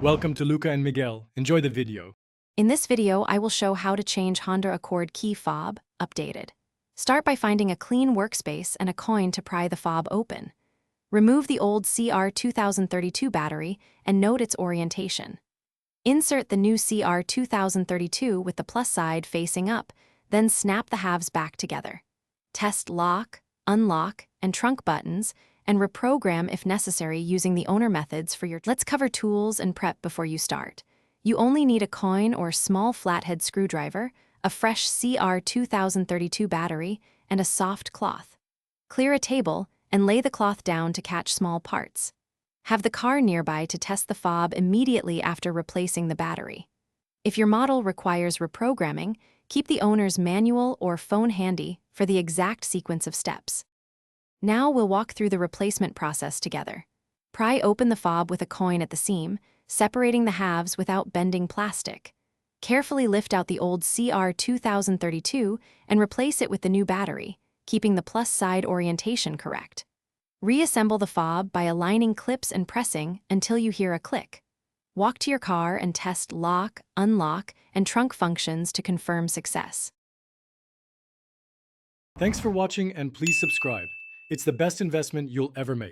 Welcome to Luca and Miguel. Enjoy the video. In this video, I will show how to change Honda Accord key fob, updated. Start by finding a clean workspace and a coin to pry the fob open. Remove the old CR2032 battery and note its orientation. Insert the new CR2032 with the plus side facing up, then snap the halves back together. Test lock, unlock, and trunk buttons, and reprogram if necessary using the owner methods for your. Let's cover tools and prep before you start. You only need a coin or small flathead screwdriver, a fresh CR2032 battery, and a soft cloth. Clear a table and lay the cloth down to catch small parts. Have the car nearby to test the fob immediately after replacing the battery. If your model requires reprogramming, keep the owner's manual or phone handy for the exact sequence of steps. Now we'll walk through the replacement process together. Pry open the fob with a coin at the seam, separating the halves without bending plastic. Carefully lift out the old CR2032 and replace it with the new battery, keeping the plus side orientation correct. Reassemble the fob by aligning clips and pressing until you hear a click. Walk to your car and test lock, unlock, and trunk functions to confirm success. Thanks for watching and please subscribe. It's the best investment you'll ever make.